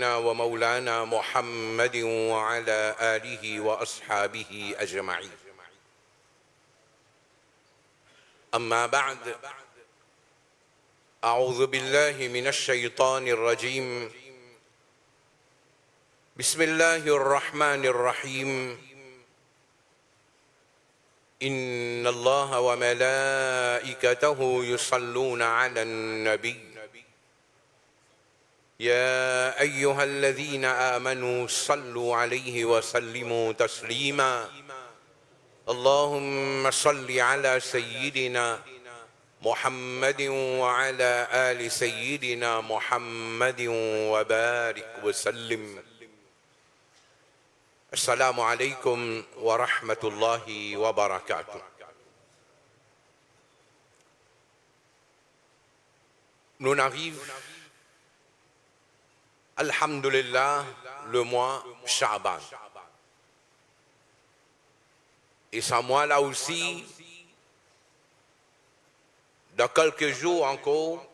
ومولانا محمد وعلى آله وأصحابه أجمعين. أما بعد، أعوذ بالله من الشيطان الرجيم. بسم الله الرحمن الرحيم. إن الله وملائكته يصلون على النبي يا أيها الذين آمنوا صلوا عليه وسلموا تسليما. اللهم صل على سيدنا محمد وعلى آل سيدنا محمد وبارك وسلم. السلام عليكم ورحمة الله وبركاته. Nous arrive, alhamdulillah, le mois Sha'ban. Et ce mois-là aussi, dans quelques jours encore,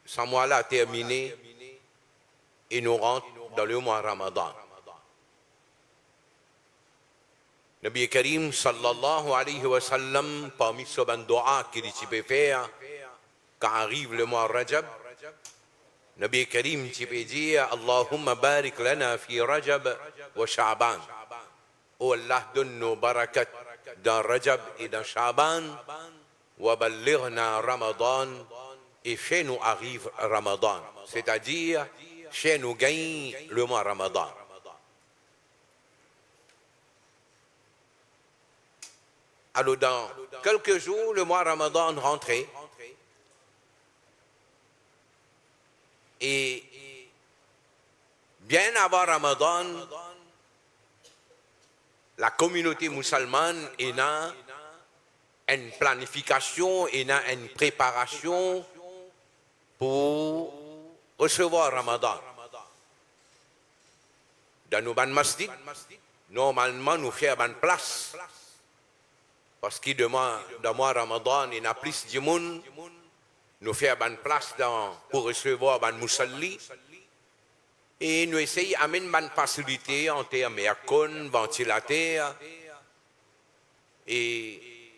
ce mois-là a terminé et nous rentre dans le mois Ramadan. Nabi Karim sallallahu alayhi wa sallam, parmi ce ban doa qu'il peut faire quand arrive le mois Rajab, Nabi Karim peut dire Allahumma barik lana fi Rajab wa Sha'ban. Oh Allah, donne-nous barakat dans Rajab et dans Sha'ban, wa ballighna Ramadan, et fais-nous arrive Ramadan, c'est-à-dire fais-nous gagner le mois Ramadan. Alors dans quelques jours, le mois Ramadan rentrait. Et bien avant Ramadan, la communauté musulmane a une planification, a une préparation pour recevoir Ramadan. Dans nos masjid, normalement nous faisons une place. Parce que dans le mois Ramadan, il y a plus de monde. Nous faisons une place pour recevoir un musalli. Et nous essayons d'amener une facilité en termes d'aircon, ventilateur. Et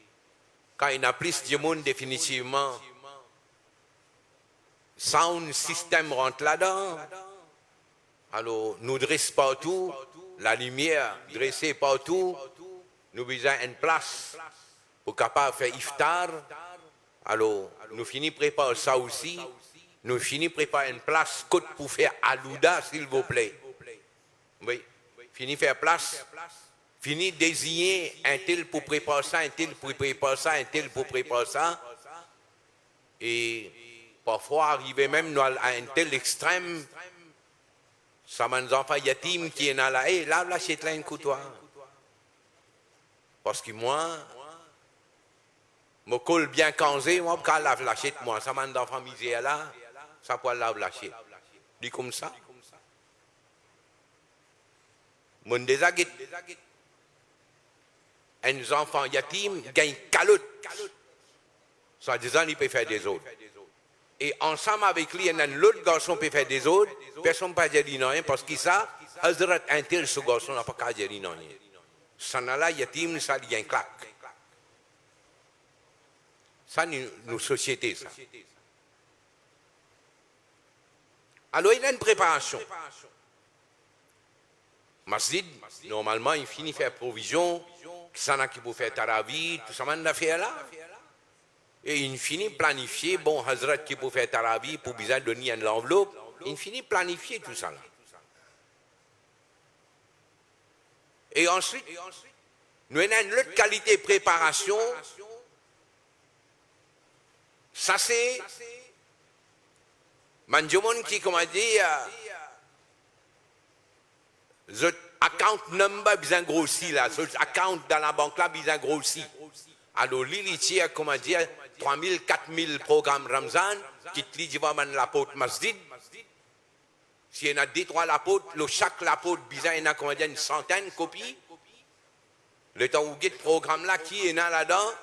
quand il y a plus de monde, définitivement, sound system rentre là-dedans. Alors, nous dressons partout, la lumière dressée partout. Nous besoin d'une place pour capable faire iftar. Alors, nous finissons préparer ça aussi. Nous finissons préparer une place côte pour faire alouda, s'il vous plaît. Oui, finissons faire place. Finissons désigner un tel pour préparer ça, un tel pour préparer ça, un tel pour préparer ça. Et parfois, arriver même à un tel extrême, ça m'a des enfants yatim qui est là, et là, c'est là un couteau. Parce que moi, je colle bien cansé, moi, je lave l'assiette, moi. Ça m'a d'enfant misère là, ça peut laver l'assiette. Dis comme ça. Mon désaguette. Un enfant yatim gagne calotte. Ça disant, il peut faire des autres. Et ensemble avec lui, il y a un autre garçon qui peut faire des autres. Personne ne peut dire non, parce que ça, Hazrat un tel, ce garçon n'a pas qu'à dire non. Ça n'a là, yatim, ça, il y a un claque. Ça, nos sociétés, ça. Alors, il y a une préparation. Masjid, normalement, il finit de faire provision, ça n'a qui peut faire tarawih, tout ça, on a fait là. Et il finit de planifier, bon, Hazrat qui peut faire tarawih pour bien donner l'enveloppe, il finit de planifier tout ça là. Et ensuite, nous avons une autre qualité de préparation. Ça, c'est Manjomon qui, comme a dit, the account number bien grossi là, the account dans la banque là bien grossi. Alors, l'ilitier, comme a dit, 3000, 4000 programmes Ramzan, qui te dit, va la porte masjid. S'il y en a 2-3 l'apôtre, chaque apôtre, bizarre, il y en a comment dire, une centaine de copies. Le temps où vous avez ce programme-là, qui est là-dedans,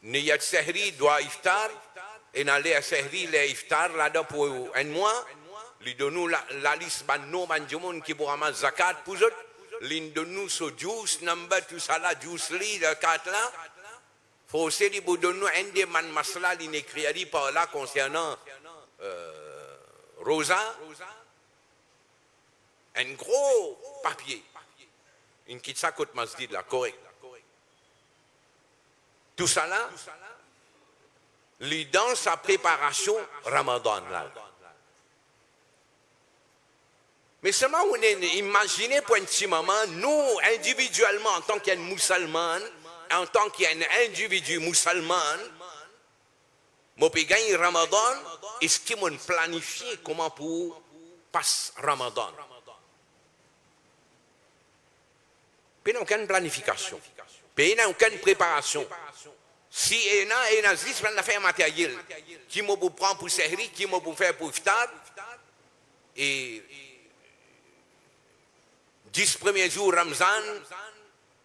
Niyat Sehri doit iftar, et d'aller à Sehri, les iftar là-dedans pour un mois, Li donne nous la liste ban nom ban du monde qui pour ramasser zakat pour eux. Li donne nous ce juice number tout ça là juice li le 4 là. Faut aussi li pour donner nous un des man masla li écrit par là concernant Rosa. Un gros papier. Une quitte ça côté masjid là correct. Tout ça là li dans sa préparation Ramadan là. Mais seulement on est imaginé pour un petit moment, nous individuellement en tant qu'un musulman, en tant qu'un individu musulman, mon pays gagne Ramadan, est-ce qu'ils m'ont planifié comment pour passer Ramadan? Il n'y a aucune planification, il n'y a aucune préparation. Si il y a 10 affaires matérielles, qui m'ont pour prendre pour servir, qui m'ont pour faire pour iftar, et 10 premiers jours Ramzan,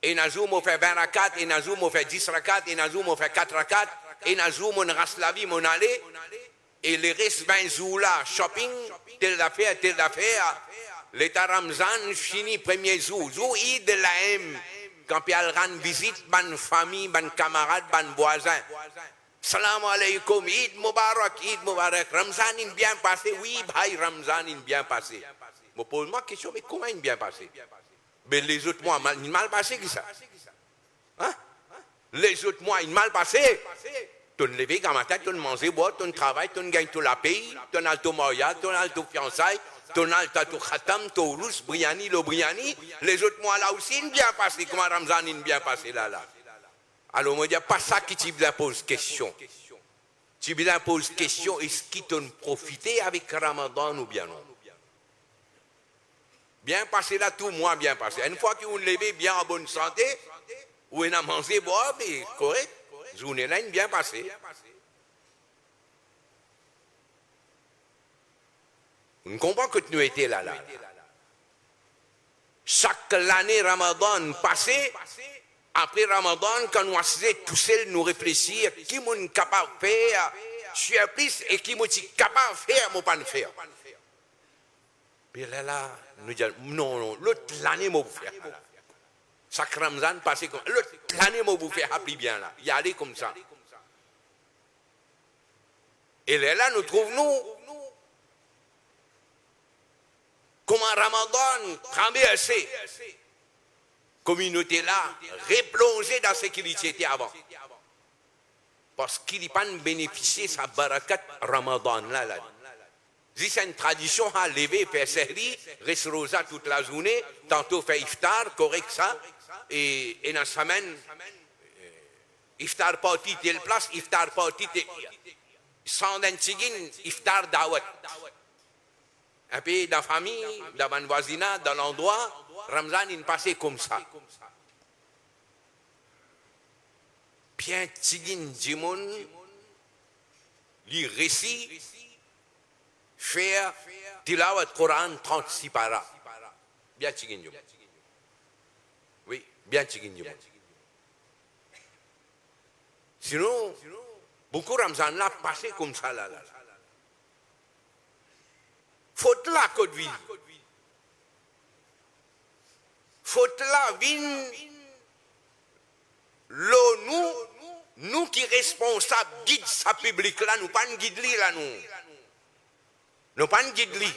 et un jour, je fais 20 rakat, et un jour, je fais 10 rakat, et un jour, je fais 4 rakat, et un jour, je reste la vie, mon aller, et les restes 20 jours là, shopping, telle affaire, l'état Ramzan fini premier jour, jour Eid de la M, quand il y a une visite, bonne famille, bonne camarade, bonne voisin. Salam alaikum, Eid Mubarak, Ramzan est bien passé, oui, bhai, Ramzan est bien passé. Je pose moi la question, mais comment il est bien passé? Mais les autres mois, il mal passé qui ça? Hein? Les autres mois, il mal passé. Tu te levé dans ma tête, tu manges, bois, tu travailles, tu gagnes tout la pays, tu as tout mariage, tu as tout fiançailles, tu as tout khatam, tu as rousse, briani, le briani. Les autres mois là aussi, il est bien passé. Comment Ramzan est bien passé là? Alors, moi, il n'y a pas ça qui te pose question. Tu te poses question, est-ce qu'ils t'ont profité avec Ramadan ou bien non? Bien passé là, tout moi bien passé. Une fois que vous levez bien en bonne santé, vous avez mangé, boire, mais correct, journée là, bien passé. On comprend que nous étions là. Chaque année Ramadan passé, après Ramadan, quand nous assisons tous seuls, nous réfléchir, qui est capable de faire, je suis plus, et qui est capable de faire, moi pas de faire. Puis là, nous disons, non, l'autre l'année, moi, vous faire. Chaque Ramzan passé comme l'autre l'année, moi, vous faire appeler bien là. Y aller comme ça. Et là, nous trouvons, comment Ramadan traversé, communauté là, replongée dans ce qu'il était avant. Parce qu'il n'y a pas bénéficié de sa barakat Ramadan là. C'est une tradition à lever, faire série, rester rosa toute la journée, tantôt faire iftar, correct ça, et dans la semaine, iftar party telle place, iftar party telle sans d'un tigin, iftar dawat. Un peu dans la famille, dans le voisinage, dans l'endroit, Ramzan il passait comme ça. Bien tigin Jimon, lui récit, faire tilawat Quran 36 para. Bien tigin. Oui, bien tigin. Sinon, beaucoup Ramzan là passé comme ça là. Faute là côte ville. Faute là vin nous qui responsables guide sa public là, nous pas guide li là nous. Nous pas guide li.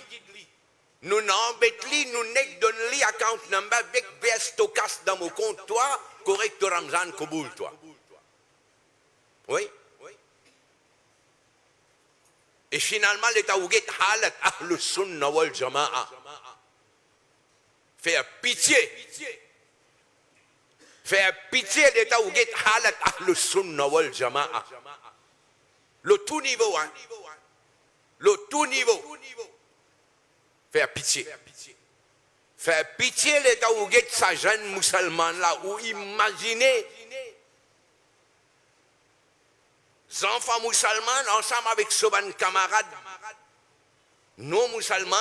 Nous n'embête li, nous n'ek donne li account number avec verstokas dans mon compte toi, correct Ramzan Koboul toi. Oui. Et finalement, l'État ouget halat ahlus sunna wal jama'a. Faire pitié. Faire pitié l'État ouget halat ahlus sunna wal jama'a. Le tout niveau, hein. Le tout niveau. Faire pitié. Faire pitié l'État ouget sa jeune musulmane là, ou imaginez les enfants musulmans ensemble avec ses camarades non musulmans,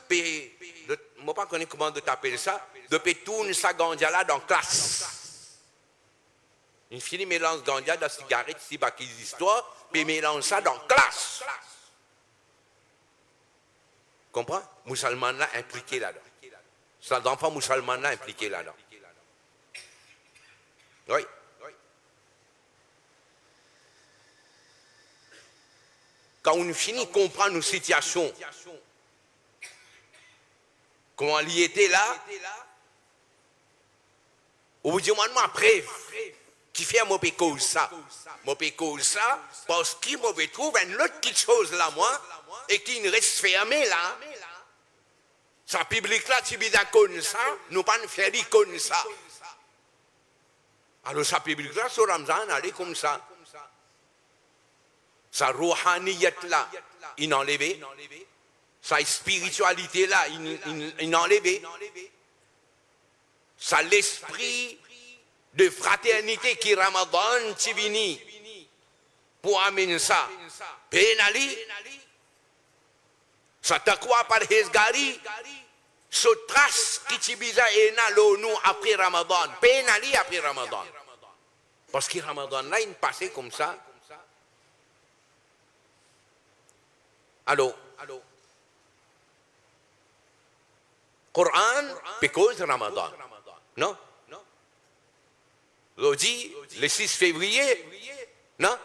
je ne sais pas comment tu appelles ça, depuis tout ça gandia là dans la classe. Une fille mélange gandia dans la cigarette, si pas qu'ils histoires, puis mélange ça dans la classe. Comprends? Musulman là impliqué là-dedans. C'est l'enfant musulman là impliqué là-dedans. Oui. Quand on finit de comprendre nos situations, comment il était là, au bout du moment après, qui fait mon cause ça? Mon cause ça, parce qu'il me trouve une autre petite chose là, moi, et qui ne reste fermé là. Sa public là, tu bien comme ça, nous pas faire comme ça. Alors sa public là, sur Ramzan, allez comme ça. Sa rouhaniyat là, il enlevé. Sa spiritualité là, il enlevé. Sa l'esprit de fraternité qui Ramadan tu vini pour amener ça. Penali, sa taqwa par hezgari, ce trace qui tu bisa ena l'onu après Ramadan. Penali après Ramadan. Parce que Ramadan là, il passait comme ça. Allô? Coran, because Ramadan. Non? On dit le 6 février. Non?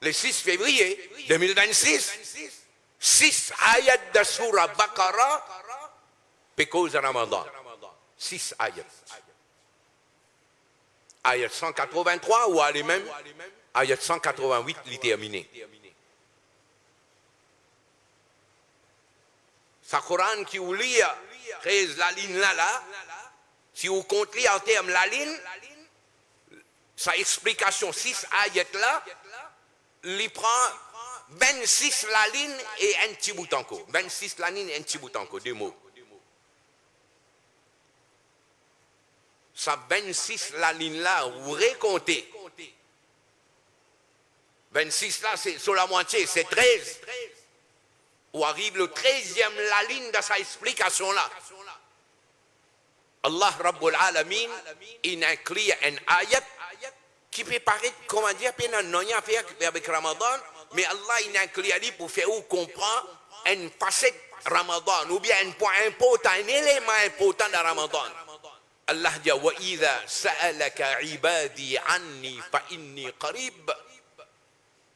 Le 6 février 2026. 6 ayats de Surah Baqarah, because Ramadan. 6 ayats. Ayat 183 ou allez même ayat 188, il est terminé. Sa Coran qui vous lit, la ligne là, si vous comptez en termes la ligne, sa explication 6 ayat là, il prend 26 la ligne et un petit bout encore. 26 la ligne et un petit bout encore, deux mots. Ça 26 la ligne là, vous récomptez. 26 là, c'est sur la moitié, c'est 13. Où arrive le 13e la ligne de sa explication là. Allah Rabbul Alamin, il inclut un ayat qui peut paraître, comment dire, n'a rien à faire avec Ramadan, mais Allah il inclut ali pour faire ou comprendre une facette Ramadan, ou bien un point important, un élément important de Ramadan. Allah dit wa idha sa'alaka ibadi anni fa inni qarib.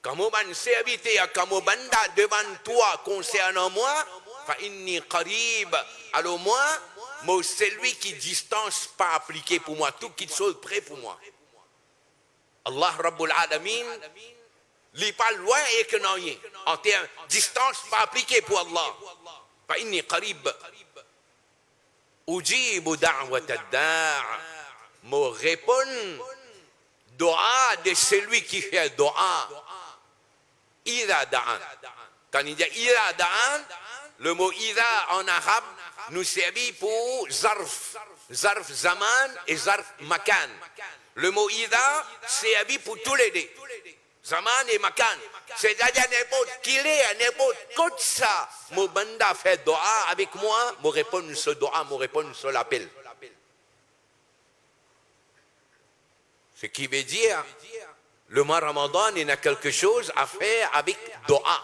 Kamu ban serviteur, kamu banda devant toi concernant moi, fa inni qarib. Alors moi c'est lui qui distance pas appliqué pour moi, tout qui soit prêt pour moi. Allah Rabbul Alamin, il n'est pas loin et que non rien. En termes distance pas appliqué pour Allah. Fa inni qarib. Ujibu da'wat ad-da'. Me répond doa de celui qui fait doa. Ida da'an. Quand il dit ida da'an, le mot ida en arabe nous servit pour zarf. Zarf zaman et zarf makan. Le mot ida servit pour tous les deux. Zaman et makan. C'est-à-dire n'importe qui est, n'importe quoi ça. Mon banda fait doa avec moi, me répond ce doa, me répond sur l'appel. Ce qui veut dire, le mois Ramadan, il a quelque chose à faire avec doa.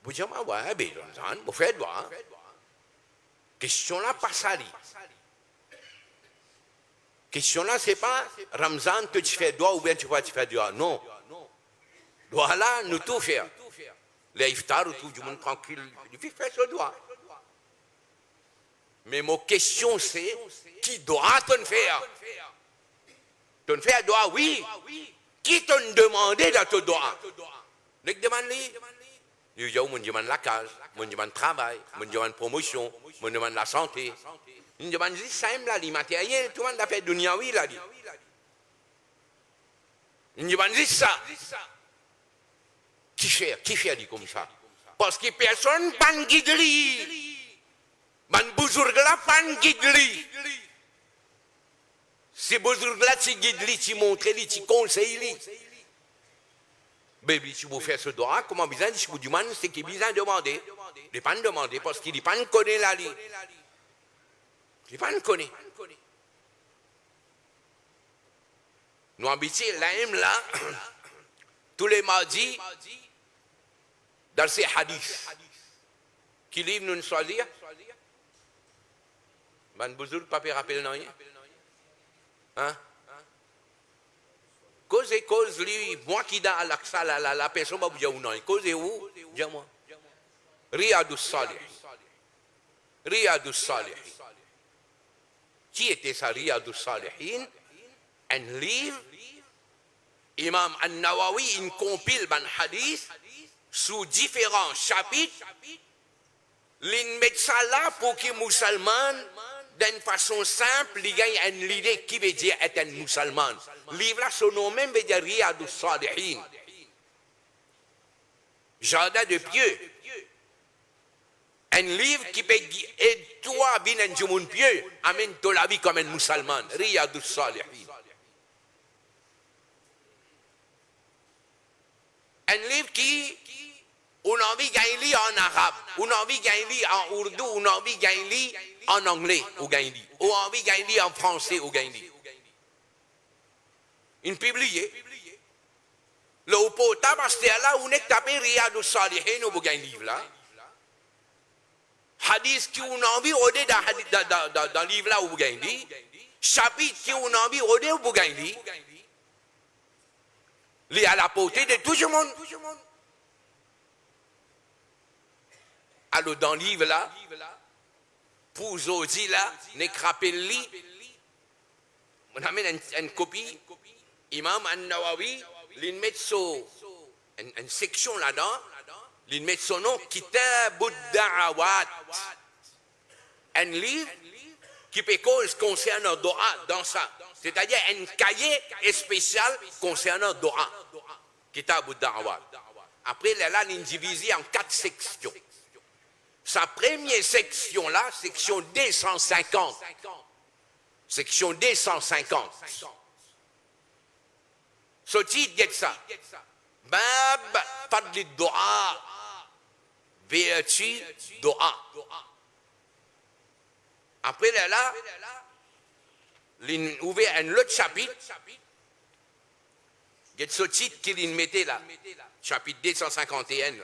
Vous dites, ouais, ben, vous faites doa. Question là, pas sali. Question là, c'est pas Ramzan que tu fais doa ou bien tu vas te faire doa. Non. Doa là, nous tout faire. Les iftar, tout du monde tranquille, il fait faire ce doa. Mais ma question c'est, qui doit te faire? Te faire doa, oui. Qui te demandé de te doa? Ne demande-lui. Il dit, on demande la case, on demande le travail, on demande la promotion, on demande la santé. Il demande juste simple, là, les matériels, tout le monde a fait dunyaoui, là. Il demande juste ça. Qui fait dit comme ça? Parce que personne ne guide lui. Man bouzurg là, pas guide lui. Si bouzurg là, tu guides lui, tu montres lui, tu conseilles lui. Baby, si vous faites ce droit, comment bien si vous demandez, c'est qu'il bien demander. Il n'est pas demander parce qu'il n'est pas connaît la ligne. Il n'est pas connaît. Nous habitons là, tous les mardis, dans ces hadiths. Qui livre nous choisir? Man Bouzoul, pas rappel non? Hein? Cause lui, moi qui dans l'Aqsa, la personne va vous dire non. Cause où? Dis-moi. Riyadus Salih. Riyadus Salih. Qui était ça, Riyadus Salihin? Un livre, Imam An-Nawawi, il compile un hadith sous différents chapitres. Il met ça là pour que les musulmans, d'une façon simple, ils gagnent une idée qui veut dire être un musulman. Le livre là, son nom même veut dire Riyadus Salihin. Jardin de pieux. Un livre qui peut aider toi à vivre un monde pieux, amène toi la vie comme un musulman. Riyadus Salihin. Un livre qui, on a envie de lire en arabe, on a envie de lire en ourdou, on a envie de lire en anglais, on a envie de lire en français, on lire. Une publié. Le potable, c'est là où on est tapé Riyadus Salihin, on a un livre là. Hadith qui on a envie de dans le livre là où on lire. Chapitre qui on a envie de où on lire. Il est à la portée de tout le monde. Alors, dans le livre là, pour Zodi là, ne rappelle-li, on amène une copie, Imam An-Nawawi, il met une section là-dedans, il met son nom, Kitabud Da'awat. Un livre qui peut cause concernant Doha dans ça. C'est-à-dire un cahier spécial concernant Doha. Kitabud Da'awat. Après, là, il est divisé en 4 sections. Sa première section là, section 250. Section 250. Ce titre dit ça. Bab Fadli Doha. Vertu Doha. Après, là, il a ouvert un autre chapitre. Il y a ce titre qu'il mettait là. Chapitre 251.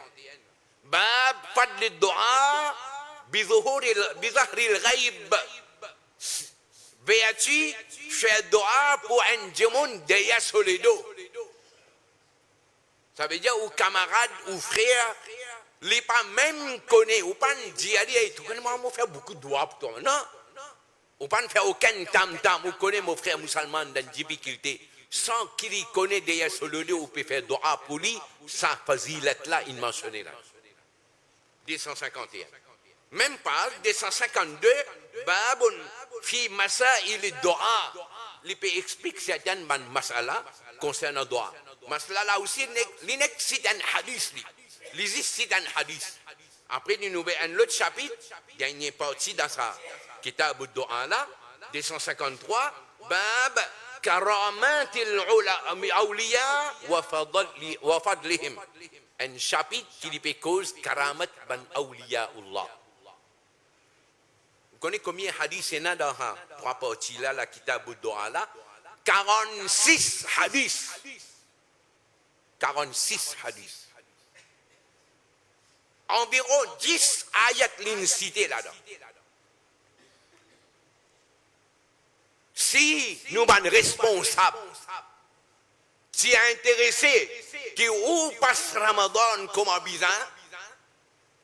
Bab Fadli Doha Bizahril Ghaib. Vertu faire Doha pour un démon derrière sur les dos. Ça veut dire aux camarades, aux frères, les pas même connaît, ou pas dire, moi, je fais beaucoup de doigts pour toi. Non. Ou pas ne faire aucun tam-tam, ou connaît mon frère musulman dans une difficulté. Sans qu'il connaisse derrière sur le dos, ou peut faire doigt pour lui, ça fazilat là, il mentionnait là. 251. Même pas, 252, Babun, fi masa il doa. Il peut expliquer certaines masala concernant doa. Masala là aussi, il cite un hadith. Il cite un hadith. Après, il nous met un autre chapitre, il y a une partie dans sa kitab doa là, 253, Bab karamat al-awliya wa fadlihim. Un chapitre qui lui cause karamat ban awliyaullah. Vous connaissez combien de hadiths il y a dans trois parties là, la kitab doa là? 46 hadiths. 46 hadiths. Environ 10 ayats l'incité là-dedans. Si nous sommes responsables, si intéressés, qui ou passe Ramadan comme un bizarre,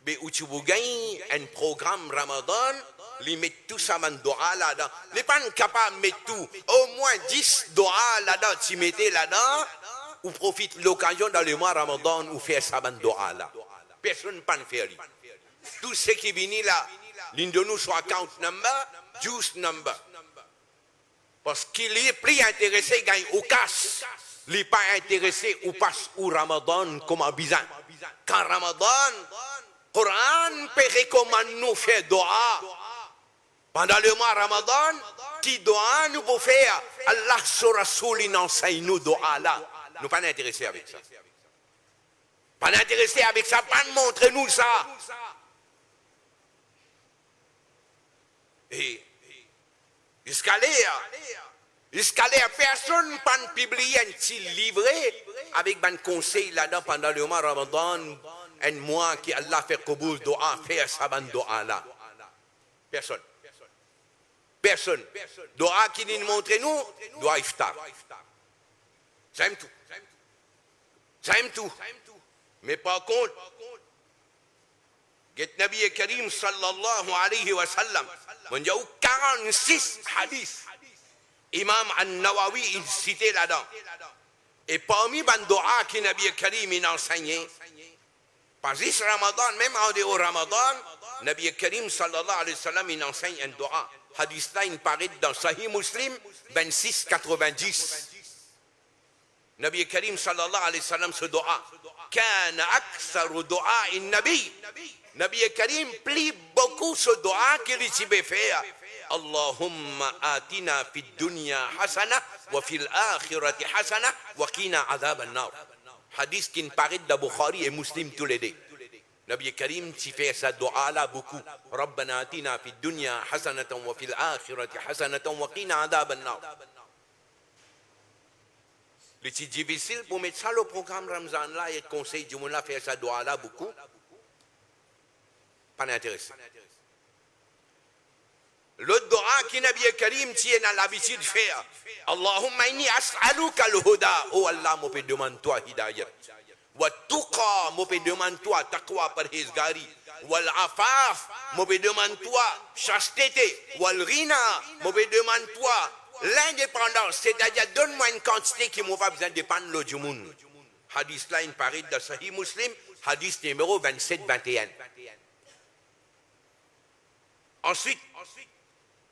mais où tu veux gagner un programme Ramadan, ils mettent tout ça dans doha là-dedans. Ils ne sont pas capables de mettre tout. Au moins 10 doha là-dedans, tu mettez là-dedans, ou profite de l'occasion dans le mois Ramadan, ou faire ça dans doha là. Personne ne peut le faire. Tout ce qui vient là, l'un de nous soit account number, juice number. Parce qu'il est plus intéressé à gagner au casse. Il n'est pas intéressé au passe au Ramadan comme un bizarre. Quand Ramadan, Coran peut recommander nous faire doha. Pendant le mois Ramadan, qui doha nous peut faire Allah sur Rasoul il enseigne nous doha là. Nous ne sommes pas intéressés avec ça. Pas intéressé avec ça, pas montrez-nous ça. Et jusqu'à là, personne ne peut publier un petit livret avec un conseil là-dedans pendant le mois Ramadan, un mois qui Allah fait Qaboul doa, faire sa bande doa là. Personne. Personne. Doa qui nous montre nous, doa iftar. Ça aime tout. Ça aime tout. Mais par contre, Get Nabi Karim sallallahu alayhi wa sallam, menjauh 46 hadis. Imam An-Nawawi, il citait là-dedans. Et parmi les doa que Nabi Karim il enseignait, pas juste Ramadan, même en dehors Ramadan, Nabi Karim sallallahu alayhi wa sallam, il enseigne un doa. Hadis là, il paraît dans Sahih Muslim 26-90. Nabi Karim sallallahu alayhi wa sallam, ce doa. Kana aksaru doa in Nabi. Nabi Karim plie beaucoup ce doa qu'il s'y faire. Allahumma atina fid dunya hasana wa fil akhirati hasana wa qina adhab an-nar. Hadith qui paraît dans Bukhari et Muslim tous les deux. Nabi Karim s'y fait sa doa là beaucoup. Rabbana atina fid dunya hasanatan wa fil akhirati hasanatan wa qina adhab an-nar. C'est difficile pour mettre ça le programme Ramzan là et conseil du monde là faire sa doa là beaucoup. Pas intéressant. Le doa qui Nabi Karim tient dans l'habitude de faire. Allahumma inni as'aluka al-huda. Oh Allah, moi peux demander toi hidayat. Wa tuqa, moi peux demander toi taqwa parhezgari. Wal afaf, moi peux demander toi chasteté. Wal ghina, moi peux demander toi l'indépendance. C'est-à-dire donne-moi une quantité qui m'a pas besoin de dépendre de l'autre monde. Hadith là, il paraît dans Sahih Muslim, hadith numéro 27-21. Ensuite,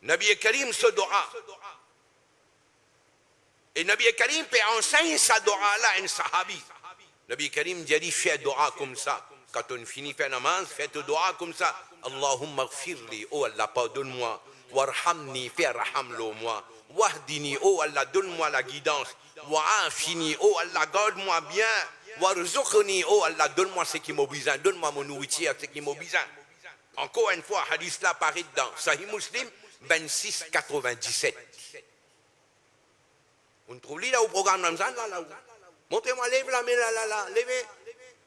Nabi Karim se doa. Et Nabi Karim peut enseigner sa doa là à un sahabi. Nabi Karim dit fais doa comme ça. Quand on finit faire namaz, fais doa comme ça. Allahumma gfirli, oh Allah, pardonne-moi. Warhamni, fais raham-le moi. Wahdini, oh Allah, donne-moi la guidance. Wa'afini, oh Allah, garde-moi bien. Warzuqni, oh Allah, donne-moi ce qui m'a besoin. Donne-moi mon nourriture, ce qui m'a besoin. Encore une fois, hadith là paraît dans Sahih Muslim 26-97. On trouve là au programme Ramzan là. Montrez-moi, lève la main là, levez.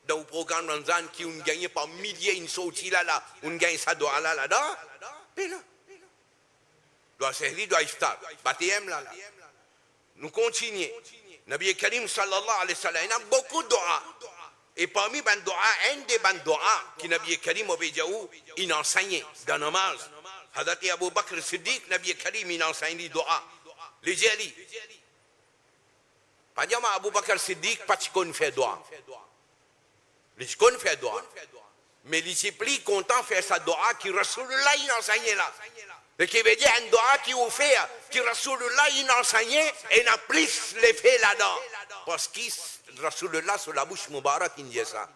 Dans le programme Ramzan qui on gagne par milliers une sortie là, on gagne ça doit là-dedans. Mais là. Doit servir, doit iftar. Baptême là. Nous continuons. Nabi Karim sallallahu alayhi wa sallam, il y a beaucoup de doigts. Et parmi les doigts, un des doigts qui Nabi Karim il enseignait dans le namaz. Hadati Abu Bakr Siddiq, Nabi Karim, il enseigne les doigts. Les jali. Pas dire Abu Bakr Siddiq, pas qu'on fait doigt. Les qu'on fait doigt. Mais les plus content de faire sa doigt qui Rasulullah il enseignait là. Ce qui veut dire un doigt qui vous fait, qui Rasulullah il enseignait et n'a plus l'effet là-dedans. Parce que Rasulullah sur la bouche Mubarak il dit ça.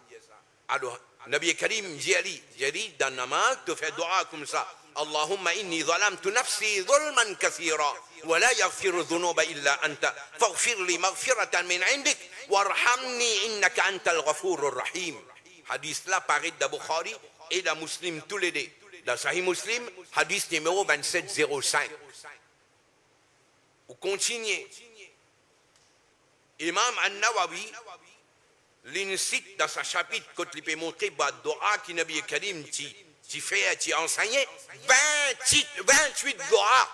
Alors, Nabi Karim dit dans namaz, tu fais doigt comme ça. Allahumma inni zalamtu nafsi zulman kathira. ولا يغفر الذنوب إلا أنت فاغفر لي مغفرة من عندك وارحمني إنك أنت الغفور الرحيم. Hadith là paraît dans Bukhari et dans Muslim tous les deux. Dans Sahih Muslim, hadith numéro 2705. Vous continuez. Imam An-Nawawi l'incite dans sa chapitre quand il peut montrer la doa qui Nabi Karim qui fait, qui enseigne 28 doa.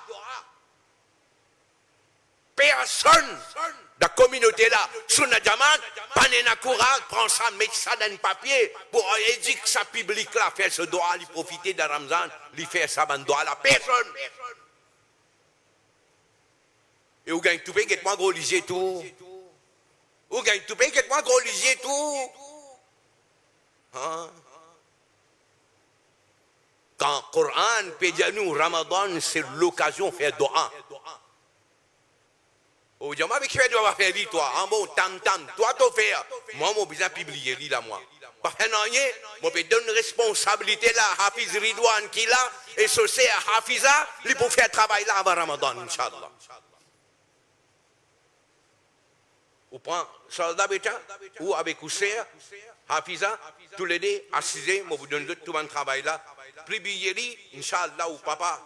Personne de la communauté là, sur la Jamaat, pas de courage, prend ça, met ça dans un papier pour éduquer sa public là, faire ce doigt, lui profiter de Ramzan, lui faire ça dans doigt là. Personne. Et vous gagnez tout pays, que moi religieux tout. Vous gagnez tout pays, que moi religieux tout. Hein? Quand le Coran peut dire nous, Ramadan, c'est l'occasion de faire doigt. Oh, je m'avais fait doit faire dit toi, en bon tam, toi tu fais. Moi, mon besoin publier là moi. Parce que non, moi je donne responsabilité là, Hafiz Ridwan qui là, et ce c'est à Hafiza, lui pour faire travail là avant Ramadan, Inch'Allah. Ou prend soldat bêta, ou avec Ousseya, Hafiza, tous les deux, assisés, moi vous donne tout mon travail là. Publier, Inch'Allah, ou papa,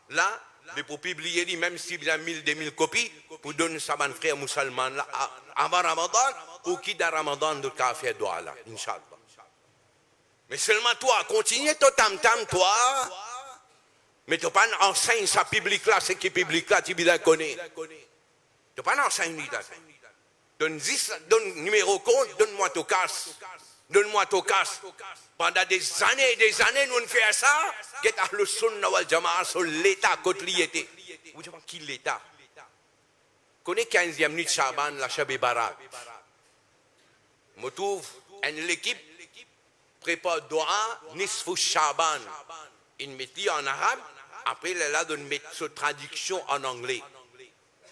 là. Mais pour publier, même s'il y a 1000, 2000 copies, pour donner ça à un frère musulman là, avant Ramadan, ou qui dans Ramadan de faire doigt là, Inch'Allah. Mais seulement toi, continue ton tam-tam, toi. Mais tu n'as pas enseigné ça public là, c'est qui public là, tu bien connais. Tu n'as pas enseigné ça. Donne numéro compte, donne-moi ton casse. Donne-moi ton casse. Pendant des années, nous faisons ça. Get à le sunna wal jama'a sur l'État, côté l'État. Vous dites qui l'État? Connais 15e nuit de Chaban, la Chabé Barak. Je trouve l'équipe prépare Doha, Nisfu Chaban. Il met en arabe, après il est là de mettre sa traduction en anglais.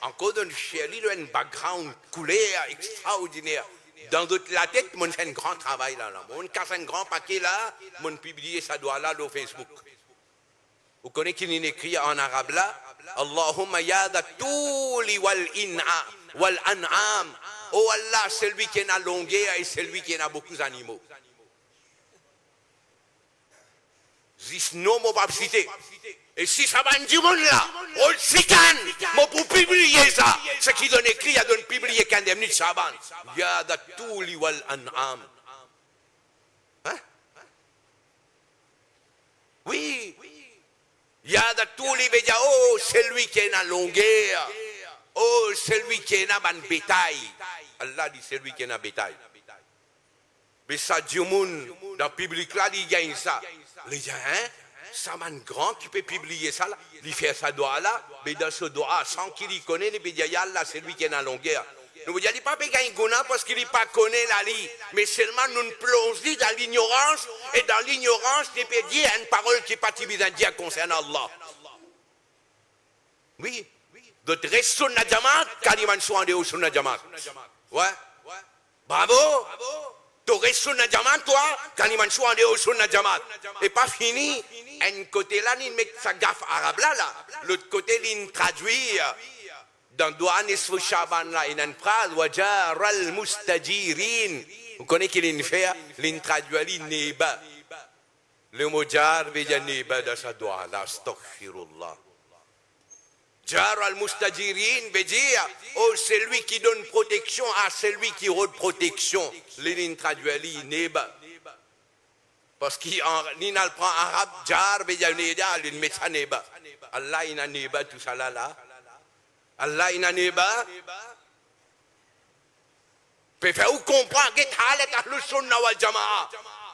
Encore d'un chéri, il a un background couleur extraordinaire. Dans la tête, on fait un grand travail là. On casse un grand paquet là, on publie ça doit là sur Facebook. Vous connaissez qui est écrit en arabe là? Allahumma yada touli wal an'am. Oh Allah, celui qui a longueur et celui qui a beaucoup d'animaux. Zis non m'a pas cité. Et si ça va du monde là, on le sican, moi pour publier ça, ce qui donne écrit, il donne publier quand des minutes Chaban. Yada touli wal an'am. Hein? Oui. Yada touli veut dire, oh, celui qui a longueur. Oh, celui qui a ban bétail. Allah dit celui qui a bétail. Mais ça, Dieu monde, dans le public là, il gagne ça. Les gens, hein? Ça man grand qui peut publier ça là, il fait sa doigt là, mais dans ce doigt, sans qu'il y connaisse, il peut dire Yallah, c'est lui qui est dans la longueur. Nous ne disons pas qu'il y a parce qu'il ne connaît la lit, mais seulement nous plongeons dans l'ignorance, et dans l'ignorance, il peut dire une parole qui n'est pas dire concernant Allah. Oui. D'autres restent sur la Jamaat, quand ils sont en dehors sur la Jamaat. Ouais. Bravo. Tu restes sur la Jamaat, toi, quand ils sont en dehors sur la Jamaat. Et pas fini. Un côté là, ils mettent sa gaffe arabe là. L'autre côté, ils traduisent. Dans Doha Nisfu Chaban là, il y a une phrase, Wajar al-Mustajirin. Vous connaissez qu'il fait? Il traduit Neba. Le mot Jar veut dire Neba dans sa Doha là, astaghfirullah. Jar al-Mustajirin veut dire, oh, c'est lui qui donne protection à celui qui rôde protection. Il traduit Neba. Parce qu'il prend arabe, Jar veut dire Neba, il met ça Neba. Allah, il a Neba, tout ça là. Allah ina neba peut faire ou comprendre que halet ahlus sunna wal jamaa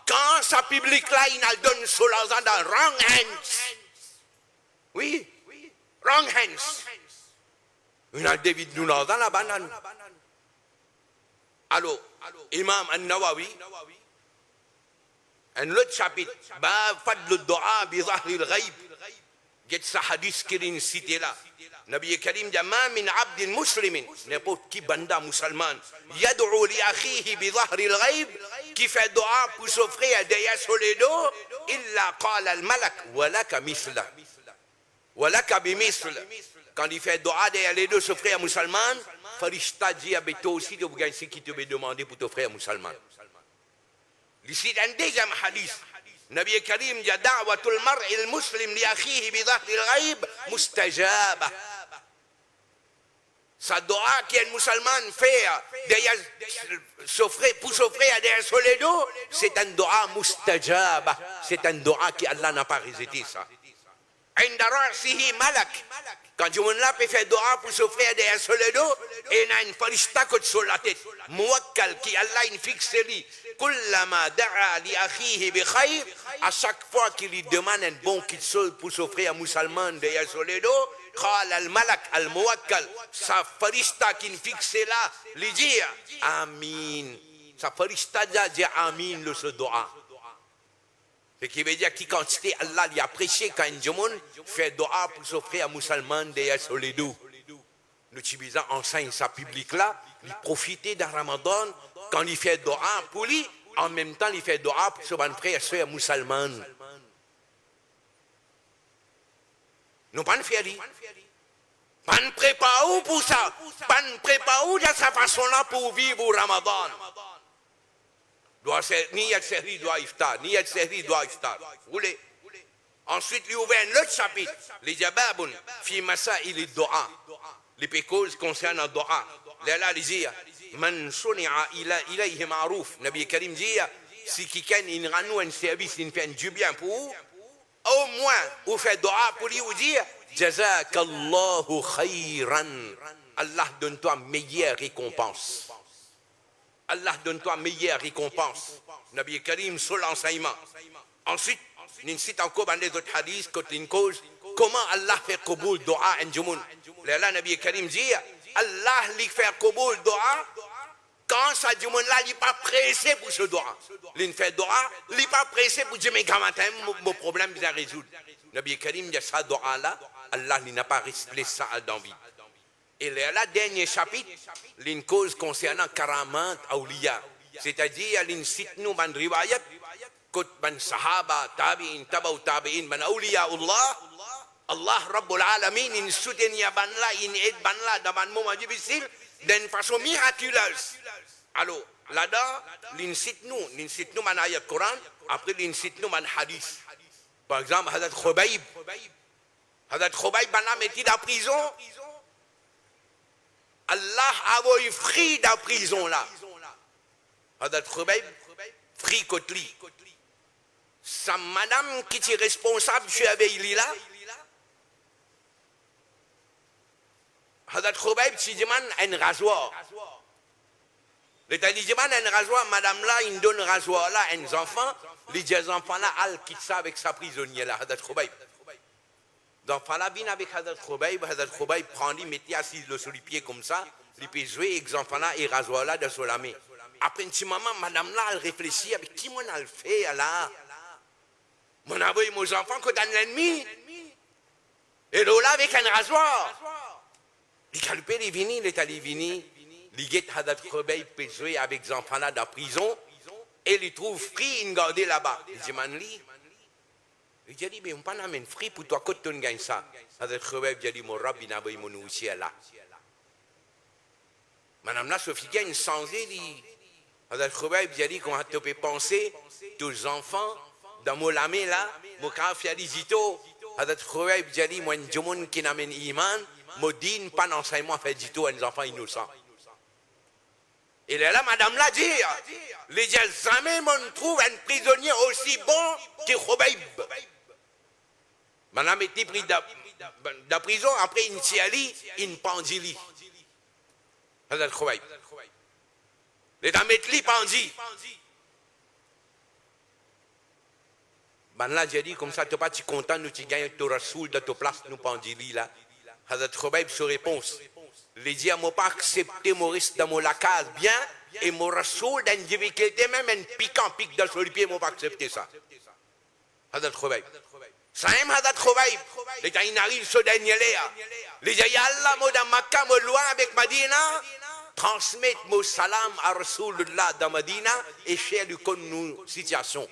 quand sa public là il a donne sur la dans wrong hands. Oui, wrong hands. Il a David Nouna dans la banane. Alors Imam An-Nawawi un autre chapitre ba fadl ad-du'a bi zahri al-ghaib. Get sa hadith qui cité là. Nabi Karim dit ma min abdin muslimin, n'importe qui banda musulman, yad'u li akhihi bi dhahri al-ghaib, qui fait dua pour s'offrir derrière sur les dos, illa qala al-malak walaka misla. Walaka bimisl. Quand il fait dua derrière les deux s'offrir à musulman, farishta dit à toi aussi de vous gagner ce qui te veut demander pour t'offrir à musulman. Ici un deuxième hadith. Nabi Karim dit da'watul mar'i al-muslim li akhihi bi dhahri al-ghaib mustajaba. Sa doa qu'un musulman fait pour s'offrir à des solédos, c'est un doa mustajaba. C'est un doa qui Allah n'a pas rejeté ça. Inda ra'sihi malak. Quand tu m'as peut faire doa pour s'offrir à des solédos, et il y a une farishta sur la tête. Muwakkal qui Allah il fixe lui. Kullama da'a li akhihi bi khayr. À chaque fois qu'il lui demande un bon qu'il pour s'offrir à musulman des solédos, قال الملك الموكل sa farishta qui fixe là lui dit amin, sa farishta dit amin le ce doa, ce qui veut dire qui quantité Allah lui a prêché quand un monde fait doa pour s'offrir à musulman derrière sur les dos. Nous utilisons enseigne sa public là, il profiter d'un Ramadan quand il fait doa pour lui, en même temps il fait doa pour son frère et soeur musulman. Nous pas faire dit. Pas ne prépare pour ça. Pas ne prépare de sa façon-là pour vivre au Ramadan. Ni être série doit iftar, ni être série doit iftar. Vous voulez? Ensuite, il ouvre un autre chapitre. Les jababoun, fi masail doa. Les pécauses concernant le doa. Là, il dit, man suni'a ilayhi ma'rouf. Nabi Karim dit, si quelqu'un il rend nous un service, il fait du bien pour vous, au moins, vous faites dua pour lui, vous dire, Jazakallahu khayran. Allah donne-toi meilleure récompense. Allah donne-toi meilleure récompense. Nabi Karim sur l'enseignement. Ensuite, nous citons encore dans les autres hadiths, comment Allah fait Kaboul dua en Jumun. Là, Nabi Karim dit, Allah lui fait Kaboul dua quand sa Jumun là, il n'est pas pressé pour ce dua. Il fait dua, il n'est pas pressé pour dire, mais quand mon problème est résoudre. Nabi Karim dit, ça dua là, Allah n'a pas resté ça d'envie. Et là, dernier chapitre, une cause concernant Karamat Awliya. C'est-à-dire, il cite nous dans riwayat, que ban sahaba, tabi'in, tabi'in, ban awliya Allah, Allah Rabbul Alamin, il soutient ban là, il aide ban là, dans un moment difficile, d'une façon miraculeuse. Alors, là-dedans, il cite nous dans l'ayat Coran, après il cite nous dans hadith. Par exemple, Hazrat Khubayb, ban là, metti dans la prison, Allah a envoyé fri dans la prison là. Hazrat Khubayb, fri kotli. Sa madame qui est responsable, je suis avec lui là. Hazrat Khubayb, tu demandes un rasoir. L'État dit, demande un rasoir, madame là, il donne un rasoir là à un enfant. Les enfants là, ils quittent ça avec sa prisonnière là, Hazrat Khubayb. L'enfant là vient avec Hazrat Khubayb prend lui, mettait assis sur les pieds comme ça, il peut jouer avec les enfants là et rasoir là de la main. Après un petit moment, madame là, elle réfléchit, avec qui m'en a fait là? Mon envoyé mes enfants que dans l'ennemi. Et là, avec un rasoir. Il calpé les vinis, il est allé venir. Il guette Hazrat Khubayb peut jouer avec les enfants là dans la prison. Et il trouve free, il garde là-bas. Il dit, manli. Il dit, mais on pas n'amène free pour toi, quand tu gagnes ça. Hazrat Khubayb dit, mon rabbi n'a pas eu mon aussi là. Madame là, Sophie gagne sans dit. Hazrat Khubayb dit, comment tu peux penser, tous enfants, dans mon lamé là, mon café à l'isito, Hazrat Khubayb dit, moi, un monde qui n'amène iman, moi, dis pas d'enseignement fait dito à un enfant innocent. Et là, madame l'a dit, les gens jamais on trouve un prisonnier aussi bon que Khubayb. Madame était pris de la prison, après une tiali, une pendili. Hazrat Khubayb. Les dames mettent pendi. Ben là, j'ai dit, comme ça, tu n'es pas content, nous tu gagnes ton rasoul de ta place, nous pendili là. Hazrat Khubayb se réponse. Les dit, moi pas accepter Maurice dans mon lacage bien, et mon rasoul d'une difficulté, même un piquant pique dans le pied, moi pas accepter ça. Hazrat Khubayb. Ça aime Hazrat Khubayb. Les gars, il arrive ce dernier là. Les gars, Allah, moi dans Makkah, moi loin avec Madina. Transmettre mon salam à Rasulullah dans Madina et faire du con nous situation.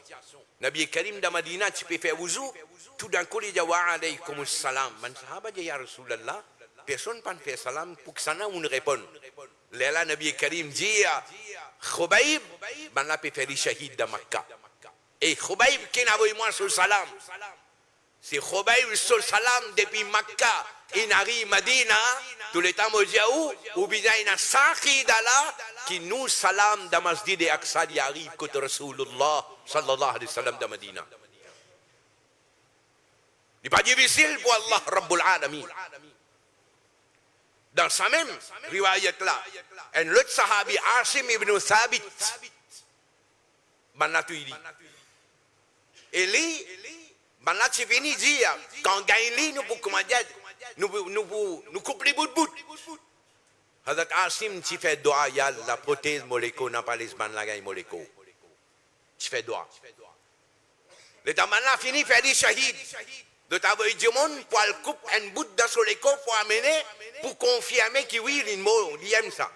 Nabi Karim dans Madina, tu peux faire wuzu. Tout d'un coup, il dit wa alaykum salam. Man sahaba dit ya Rasulullah, personne ne peut faire salam pour que ça nous réponde. Là, Nabi Karim dit Khubayb, man la peut faire les shahid dans Makkah. Et Khubayb qui n'a pas eu moins sur salam. C'est Khubayb sur salam depuis Makkah. Il arrive Madina, tout le temps Mojaou, ou bien il y a un sahid là qui nous salam dans Masjid et Aqsa, il arrive côté Rasulullah sallallahu alayhi wa sallam dans Madina. Il n'est pas difficile pour Allah Rabbul Alamin. Dans sa même riwayat là, un autre sahabi, Asim ibn Thabit, Banatoui. Et lui, Banatoui venu dire, quand gagne lui, nous pouvons comment dire, nous coupons les bouts de bout. Hazrat Asim, tu fais doa, il y a la prothèse moléco, n'a pas les man la gagne moléco. Tu fais doa. Le taman là fini, fait des shahid. De t'avoir du monde pour le couper un bout de soléco pour amener, pour confirmer que oui, il aime ça.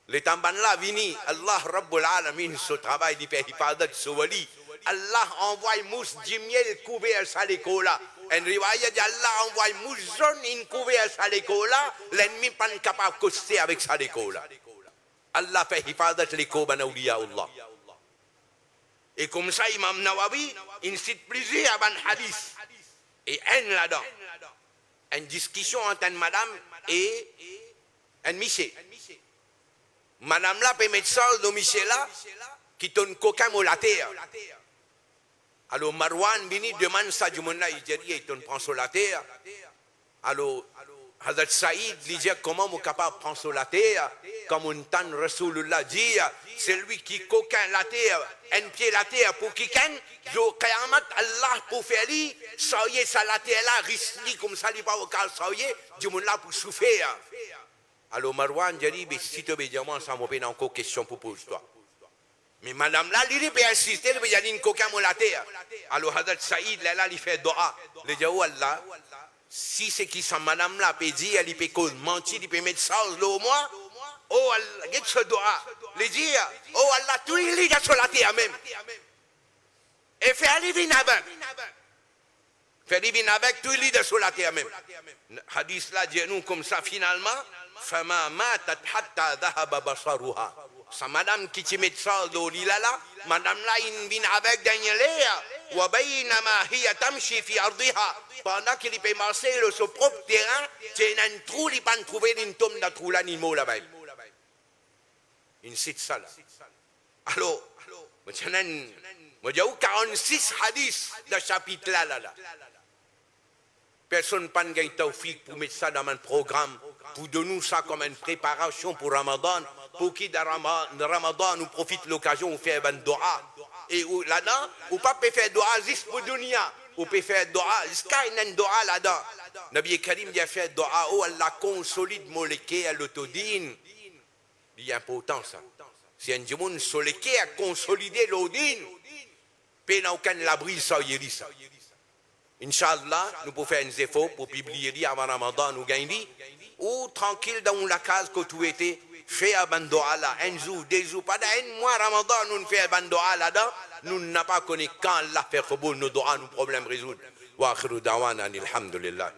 Le taman là fini, Allah Rabbul Alamin, ce travail de faire ibadat sur wali. Allah envoie mousse du miel couvert à l'école là. En riwaya dit Allah envoie mousse jaune une couvert à l'école là. L'ennemi pas capable de coster avec ça l'école là. Allah fait ibadat l'école ban awliya Allah. Et comme ça, Imam Nawawi, il cite plusieurs hadiths. Et un là-dedans. Une discussion entre une madame et un monsieur. Madame là peut mettre ça dans monsieur là. qui donne coquin à la terre. Alors Marwan bini demande ça du monde là, il dit, il prend sur la terre. Alors Hazrat Saïd lui dit, comment on est capable de prendre sur la terre, comme on entend Rasulullah dire, c'est lui qui coquin la terre, un pied la terre pour qui ken, jo Qiyamat Allah pour faire lui, soyez ça la terre là, risque comme ça, il va au cas soyez, du monde là pour souffrir. Alors Marwan dit, mais si tu veux dire, moi, ça m'a pas encore question pour poser toi. Mais madame là, il peut insister, il peut dire une coquin à la terre. Alors Hazrat Saïd, là, il fait doa. Il dit, oh Allah, si c'est qui ça, madame là, peut dire, il peut mentir, il peut mettre ça au moins. Oh Allah, get ce doa. Il dit, oh Allah, tout il est sur la terre même. Et fait aller venir avec. Fait aller venir avec, tout il est sur la terre même. Hadith là, dit nous comme ça finalement. Fama matat hatta dhahaba basaruha. Sa madame qui te met ça dans l'île là, madame là, il vient avec Daniel. Wa baynama hiya tamshi fi ardiha. Pendant qu'il peut marcher sur son propre terrain, c'est un trou, il peut trouver une tombe de trou l'animal là-bas. Il cite ça là. Alors, maintenant, il y a 46 hadiths de ce chapitre là. Personne n'a pas de tawfiq pour mettre ça dans un programme, pour donner ça comme une préparation pour Ramadan, pour qui de Ramadan nous profite l'occasion de faire un doa. Et là-dedans, on ne peut pas faire doa juste pour dunya, on peut faire doa, jusqu'à un doa là-dedans. Nabi Karim a fait doa, oh Allah consolide moléké à l'autodine. C'est important ça. Si un monde soléké a consolidé l'autodine, il n'y a aucun labri ça y est ça. Inch'Allah, nous pouvons faire un effort pour publier avant Ramadan, nous gagner, ou tranquille dans la case que tu étais, fait un doa là, un jour, 2 jours, pas d'un mois Ramadan, nous faisons un doa là-dedans, nous n'avons pas connu quand Allah fait nos doa, nos problèmes résoudre. Wa akhiru da'wana alhamdulillah.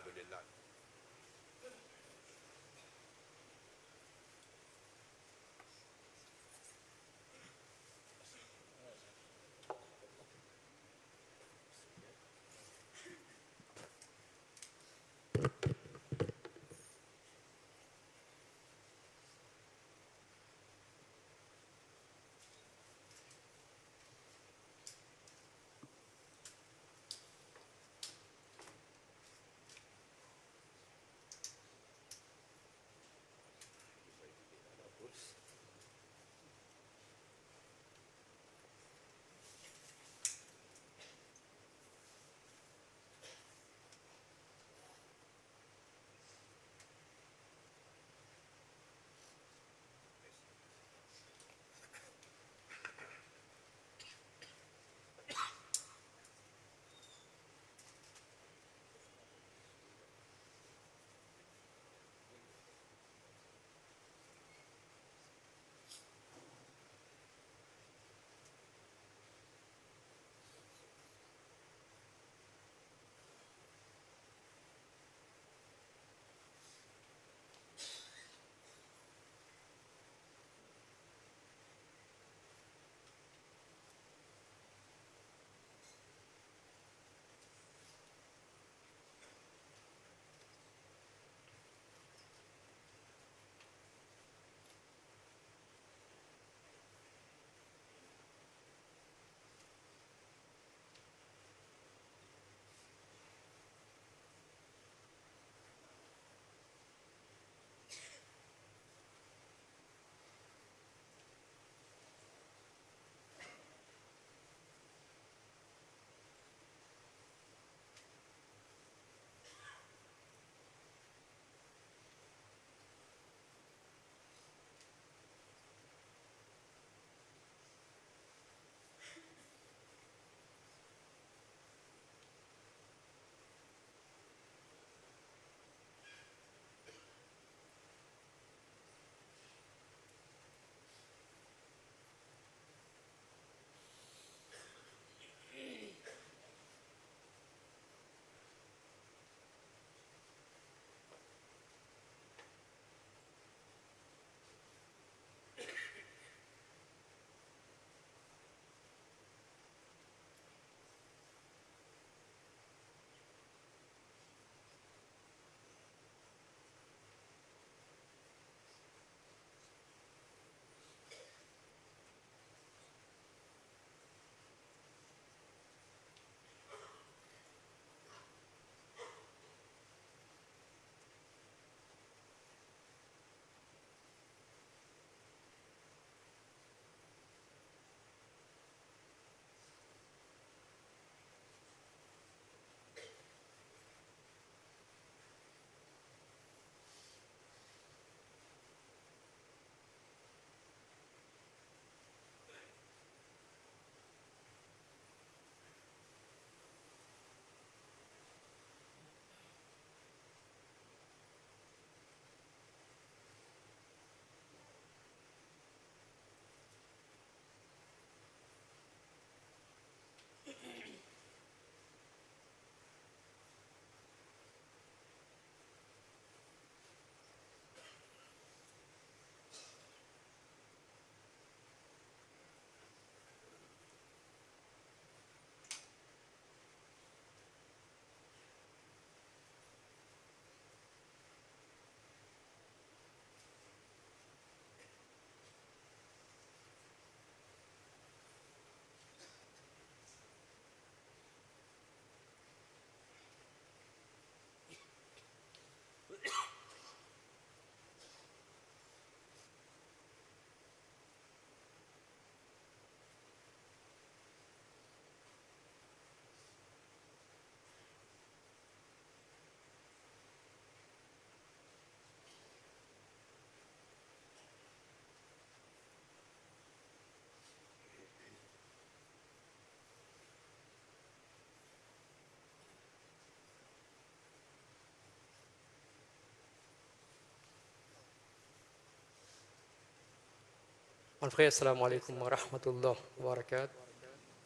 Mon frère, assalamu alaikum wa rahmatullah wa barakatuh.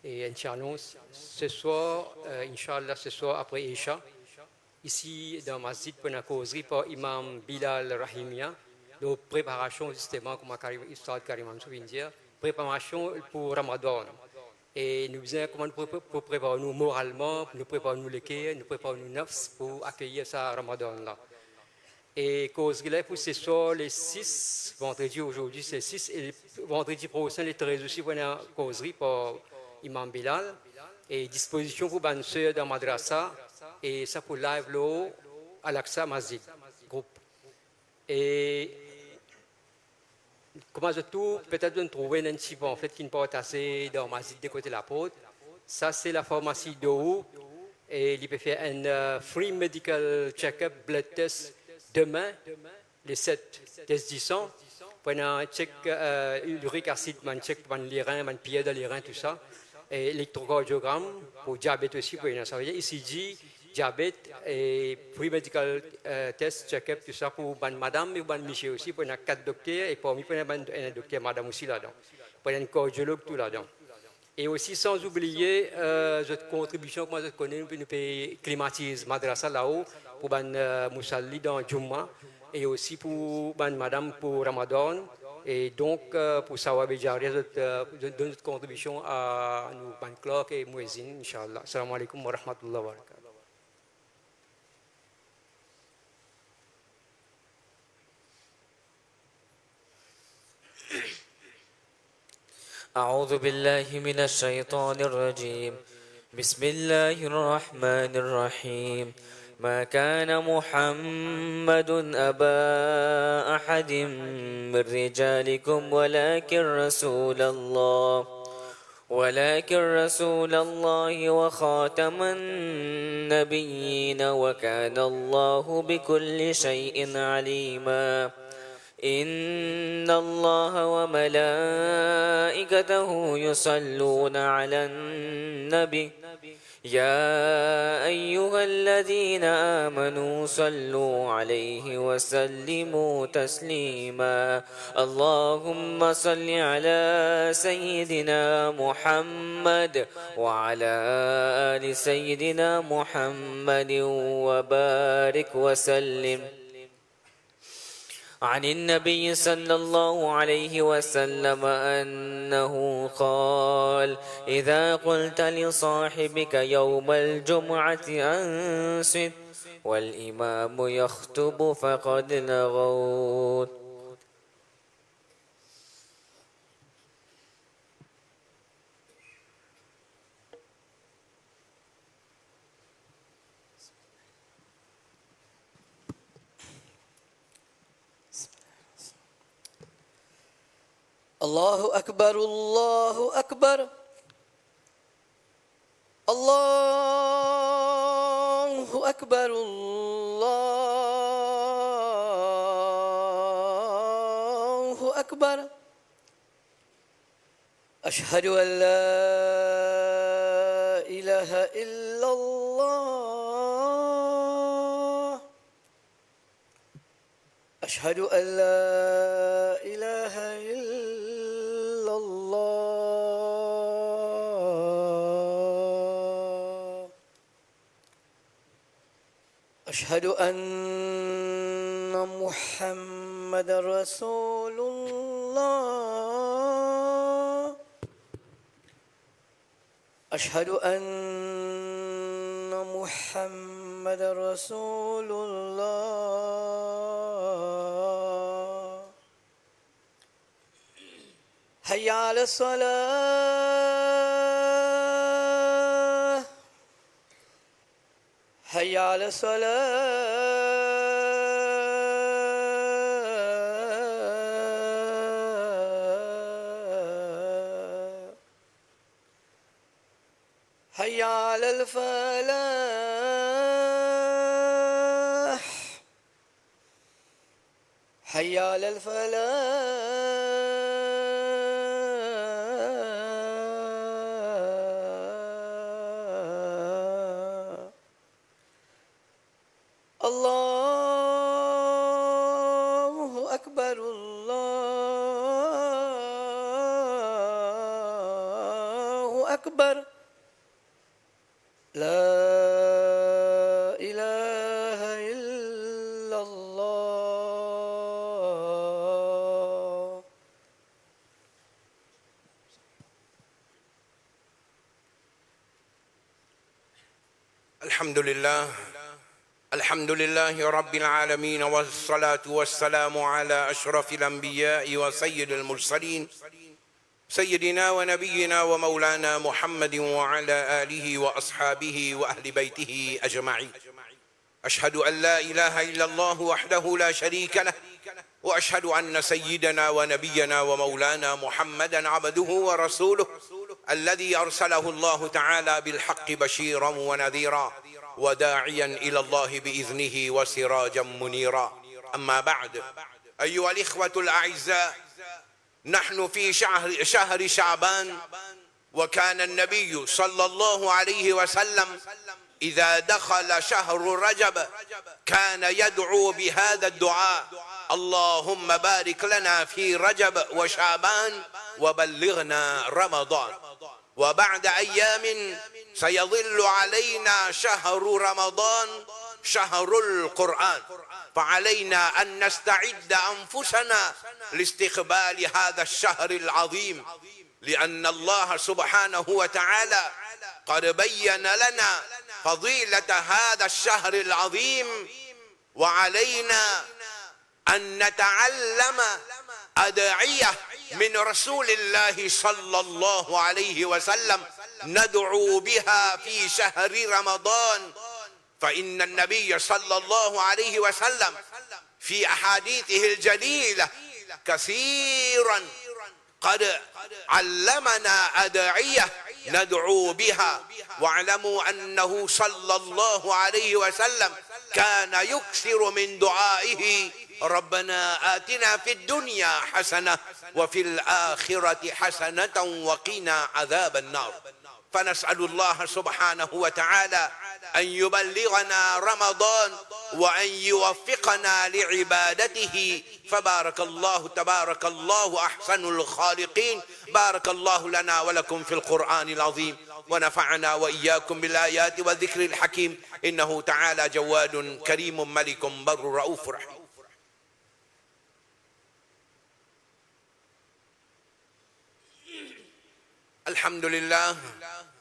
Et Inch'Allah, ce soir, Inch'Allah, ce soir après Isha, ici dans Masjid pour la causerie par Imam Bilal Rahimia, de préparation justement, comme Ustad Karim Mansour vient de dire, préparation pour Ramadan. Et nous disons comment pour préparer nous moralement, nous préparer nous les nous préparer nous nafs pour accueillir ça Ramadan là. Et causerie pour ce soir, les 6, vendredi aujourd'hui c'est 6, et vendredi prochain, les 13 aussi pour une causerie par Imam Bilal. Et disposition pour les sœurs dans Madrasa, et ça pour live là, à l'Aqsa Masjid, groupe. Et comment je trouve, peut-être de trouver un petit peu en fait qui ne peut pas assez dans Masjid de côté de la porte. Ça c'est la pharmacie d'eau, et il peut faire un free medical check-up, blood test demain, les 7 tests 10 ans, pour un check uric acide, un check pour les reins, un pied dans les reins, tout ça. Et électrocardiogramme pour diabète aussi, pour ça veut dire ECG, diabète et free medical test, check-up, tout ça pour madame et monsieur aussi, pour 4 docteurs et pour un docteur madame aussi là-dedans, pour un cardiologue tout là-dedans. Et aussi sans oublier cette contribution que moi je connais, nous pouvons climatiser Madrasa là-haut pour Moussalli dans Jumma et aussi pour madame pour Ramadan. Et donc pour savoir déjà de notre contribution à nous ban clock et Mouezine, Inch'Allah. Assalamu alaikum wa rahmatullahi wa barakatuh. أعوذ بالله من الشيطان الرجيم. بسم الله الرحمن الرحيم. ما كان محمد أبا أحد من رجالكم ولكن رسول الله وخاتم النبيين وكان الله بكل شيء عليما. إن الله وملائكته يصلون على النبي يا أيها الذين آمنوا صلوا عليه وسلموا تسليما. اللهم صل على سيدنا محمد وعلى آل سيدنا محمد وبارك وسلم. عن النبي صلى الله عليه وسلم أنه قال: إذا قلت لصاحبك يوم الجمعة أنصت والإمام يخطب فقد لغوت. الله أكبر الله أكبر الله أكبر الله أكبر. أشهد أن لا إله إلا الله. أشهد أن لا إله إلا الله. أشهد أن محمد رسول الله. أشهد أن محمد رسول الله. حي على الصلاة حي على الصلاة. حي على الفلاح حي على الفلاح. الله أكبر الله أكبر لا إله إلا الله. الحمد لله رب العالمين، والصلاة والسلام على أشرف الأنبياء وسيد المرسلين سيدنا ونبينا ومولانا محمد وعلى آله وأصحابه وأهل بيته أجمعين. أشهد أن لا إله إلا الله وحده لا شريك له، وأشهد أن سيدنا ونبينا ومولانا محمدا عبده ورسوله الذي أرسله الله تعالى بالحق بشيرا ونذيرا وداعيا إلى الله بإذنه وسراجا منيرا. أما بعد، أيها الإخوة الأعزاء، نحن في شهر شعبان، وكان النبي صلى الله عليه وسلم إذا دخل شهر رجب كان يدعو بهذا الدعاء: اللهم بارك لنا في رجب وشعبان وبلغنا رمضان. وبعد أيام سيظل علينا شهر رمضان، شهر القرآن، فعلينا أن نستعد أنفسنا لاستقبال هذا الشهر العظيم، لأن الله سبحانه وتعالى قد بين لنا فضيلة هذا الشهر العظيم، وعلينا أن نتعلم أدعية من رسول الله صلى الله عليه وسلم ندعو بها في شهر رمضان. فإن النبي صلى الله عليه وسلم في أحاديثه الجليلة كثيرا قد علمنا أدعية ندعو بها. واعلموا أنه صلى الله عليه وسلم كان يكثر من دعائه: ربنا آتنا في الدنيا حسنة وفي الآخرة حسنة وقنا عذاب النار. فنسأل الله سبحانه وتعالى أن يبلغنا رمضان وأن يوفقنا لعبادته، فبارك الله تبارك الله أحسن الخالقين. بارك الله لنا ولكم في القرآن العظيم، ونفعنا وإياكم بالآيات والذكر الحكيم، إنه تعالى جواد كريم ملك بر رؤوف رحيم.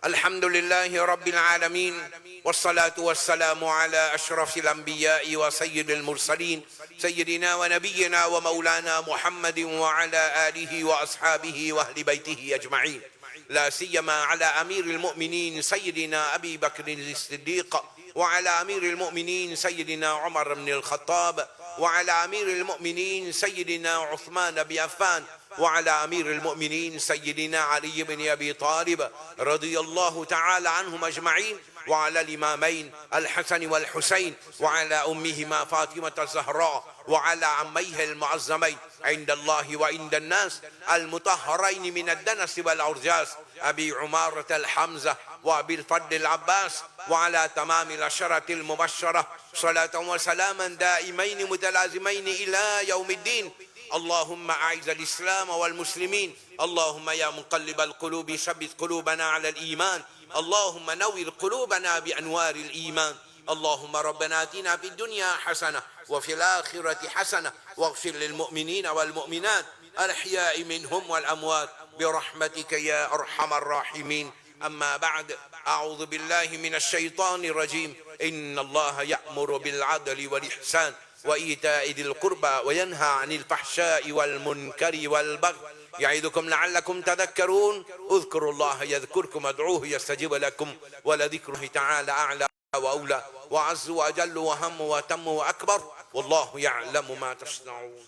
الحمد لله رب العالمين، والصلاة والسلام على أشرف الأنبياء وسيد المرسلين سيدنا ونبينا ومولانا محمد وعلى آله وأصحابه وأهل بيته أجمعين، لا سيما على أمير المؤمنين سيدنا أبي بكر الصديق، وعلى أمير المؤمنين سيدنا عمر بن الخطاب، وعلى أمير المؤمنين سيدنا عثمان بن عفان، وعلى أمير المؤمنين سيدنا علي بن أبي طالب رضي الله تعالى عنهم أجمعين، وعلى الإمامين الحسن والحسين، وعلى أمهما فاطمة الزهراء، وعلى عميه المعظمين عند الله وعند الناس المطهرين من الدنس والعرجاس، أبي عمارة الحمزة وأبي الفضل العباس، وعلى تمام العشرة المبشرة صلاة وسلاما دائمين متلازمين إلى يوم الدين. اللهم أعز الإسلام والمسلمين، اللهم يا مقلب القلوب ثبت قلوبنا على الإيمان، اللهم نور قلوبنا بأنوار الإيمان. اللهم ربنا آتنا في الدنيا حسنة وفي الآخرة حسنة، واغفر للمؤمنين والمؤمنات الأحياء منهم والأموات برحمتك يا أرحم الراحمين. أما بعد، أعوذ بالله من الشيطان الرجيم. إن الله يأمر بالعدل والإحسان وإيتاء ذي القربى وينهى عن الفحشاء والمنكر والبغي يعظكم لعلكم تذكرون. اذكروا الله يذكركم، ادعوه يستجب لكم، ولذكره تعالى أعلى وأولى وأعز وأجل وهم وتم وأكبر، والله يعلم ما تصنعون.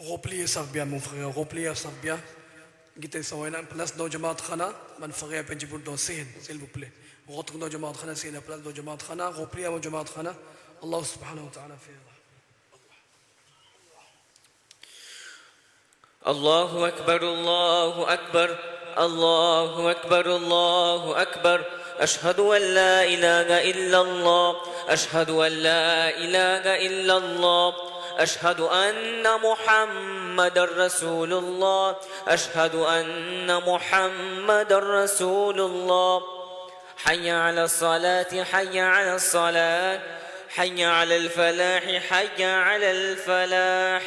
Repliez ça bien, mon frère, repliez ça bien. Kita sont en place dans Jamaat Khana, man frère Penjibur dans s'il vous plaît. Rentre dans Jamaat Khana, c'est la place dans Jamaat Khana, repliez à Jamaat Khana. Allah subhanahu wa ta'ala fait. الله أكبر الله أكبر الله أكبر الله أكبر أشهد أن لا إله إلا الله أشهد أن لا إله إلا الله أشهد أن محمد رسول الله أشهد أن محمد رسول الله حي على الصلاة حي على الصلاة حي على الفلاح حي على الفلاح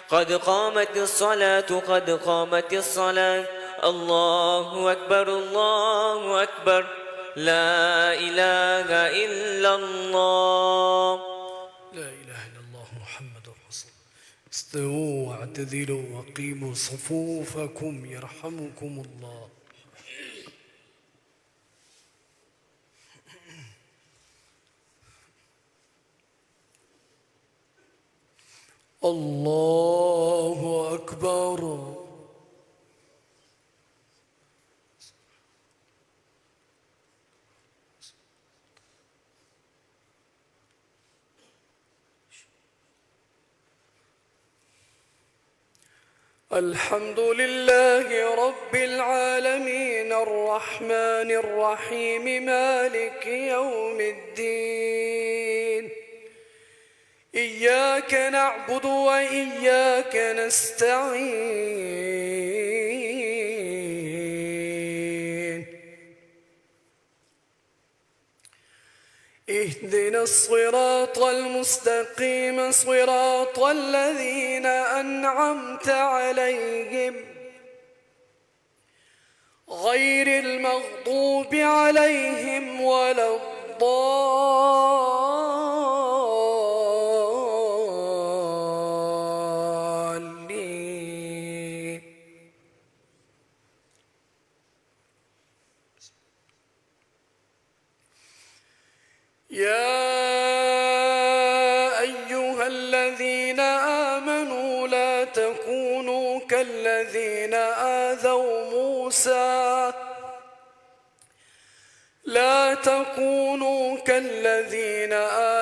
قد قامت الصلاة قد قامت الصلاة الله أكبر الله أكبر لا إله إلا الله لا إله إلا الله محمد رسول الله استووا واعتدلوا وقيموا صفوفكم يرحمكم الله الله أكبر الحمد لله رب العالمين الرحمن الرحيم مالك يوم الدين إياك نعبد وإياك نستعين اهدنا الصراط المستقيم صراط الذين أنعمت عليهم غير المغضوب عليهم ولا الضالين يا أيها الذين آمنوا لا تكونوا كالذين آذوا موسى لا تكونوا كالذين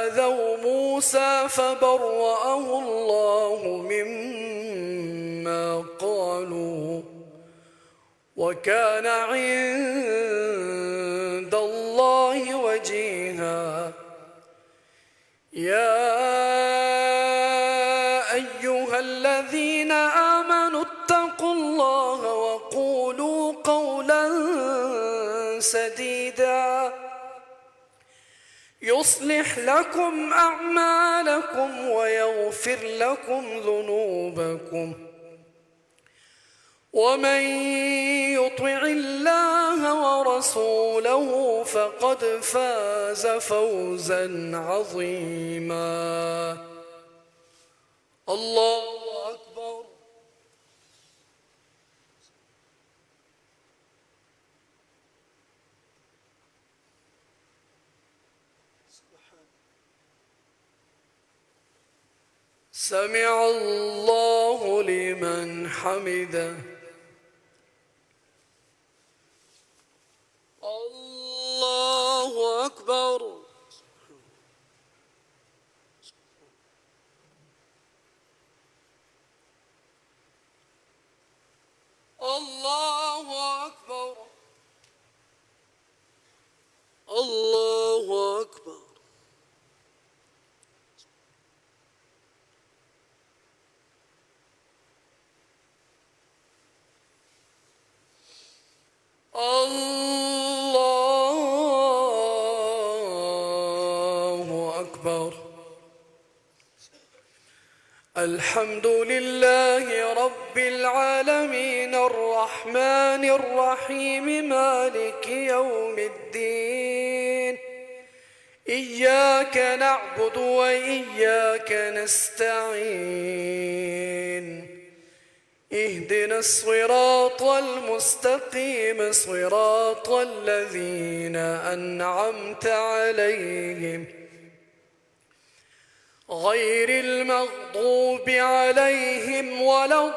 آذوا موسى فبرأه الله مما قالوا وكان عند الله وجيها يا أيها الذين آمنوا اتقوا الله وقولوا قولا سديدا يصلح لكم أعمالكم ويغفر لكم ذنوبكم ومن يطع الله ورسوله فقد فاز فوزا عظيما الله أكبر سمع الله لمن حمده الله أكبر الله أكبر الله أكبر الله أكبر الحمد لله رب العالمين الرحمن الرحيم مالك يوم الدين إياك نعبد وإياك نستعين اهدنا الصراط المستقيم صراط الذين أنعمت عليهم غير المغضوب عليهم ولا الضالين.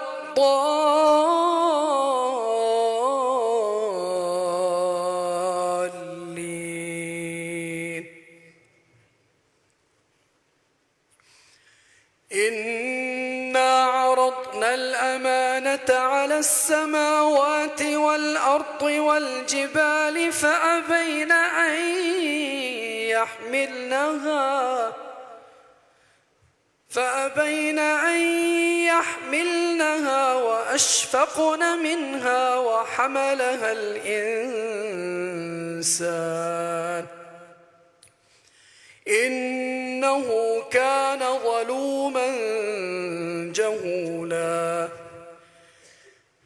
إنا عرضنا الأمانة على السماوات والأرض والجبال فأبين أن يحملنها وأشفقن منها وحملها الإنسان إنه كان ظلوما جهولا.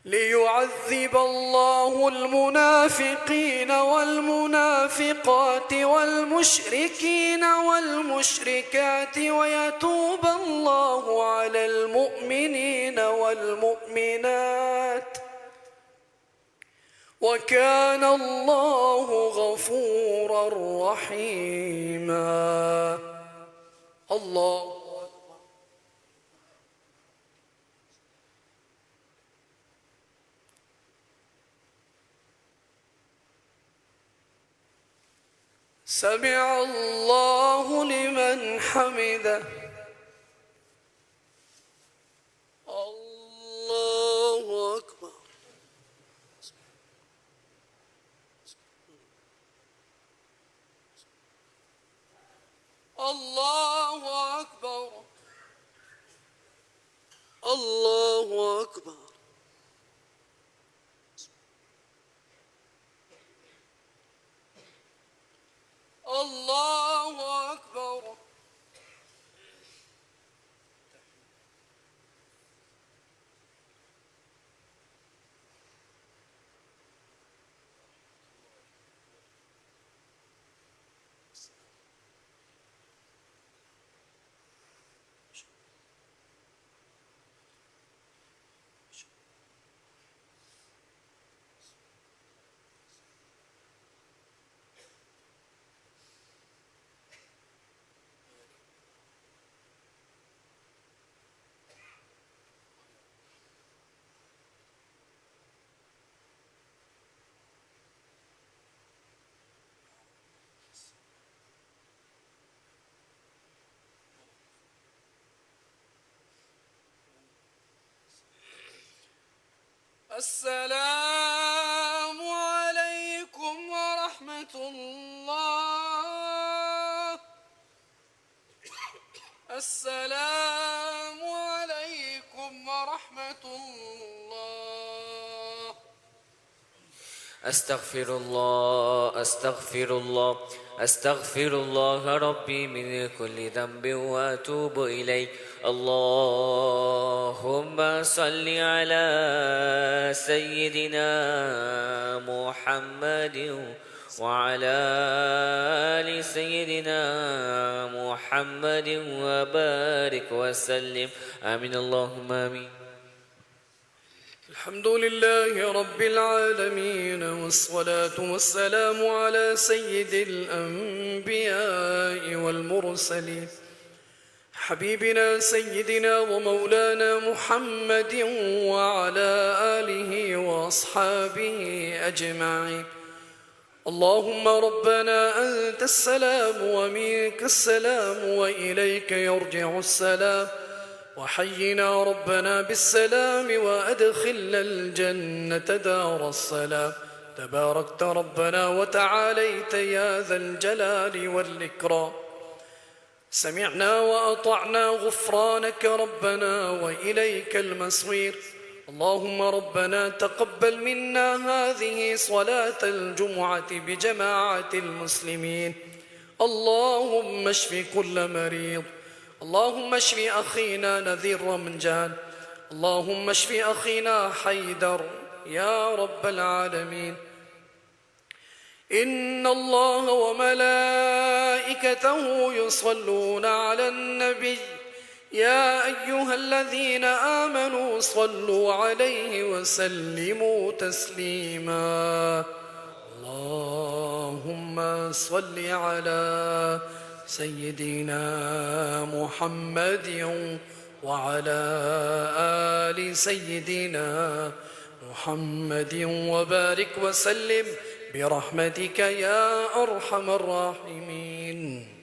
ليعذب الله المنافقين والمنافقات والمشركين والمشركات ويتوب الله على المؤمنين والمؤمنات وكان الله غفورا رحيما. الله سمع الله لمن حمده. الله أكبر. الله أكبر. الله أكبر. الله أكبر. السلام عليكم ورحمة الله. السلام عليكم ورحمة الله. أستغفر الله أستغفر الله أستغفر الله ربي من كل ذنب وأتوب إليه. اللهم صل على سيدنا محمد وعلى آل سيدنا محمد وبارك وسلم. آمين اللهم آمين. الحمد لله رب العالمين والصلاة والسلام على سيد الأنبياء والمرسلين حبيبنا سيدنا ومولانا محمد وعلى آله وأصحابه أجمعين. اللهم ربنا أنت السلام ومنك السلام وإليك يرجع السلام. وحينا ربنا بالسلام وأدخلنا الجنة دار السلام. تباركت ربنا وتعاليت يا ذا الجلال والإكرام. سمعنا وأطعنا غفرانك ربنا وإليك المصير. اللهم ربنا تقبل منا هذه صلاة الجمعة بجماعة المسلمين. اللهم اشف كل مريض. اللهم اشف أخينا نذير رمجان. اللهم اشف أخينا حيدر يا رب العالمين. إن الله وملائكته يصلون على النبي يا أيها الذين آمنوا صلوا عليه وسلموا تسليما. اللهم صل على سيدنا محمد وعلى آل سيدنا محمد وبارك وسلم برحمتك يا أرحم الراحمين.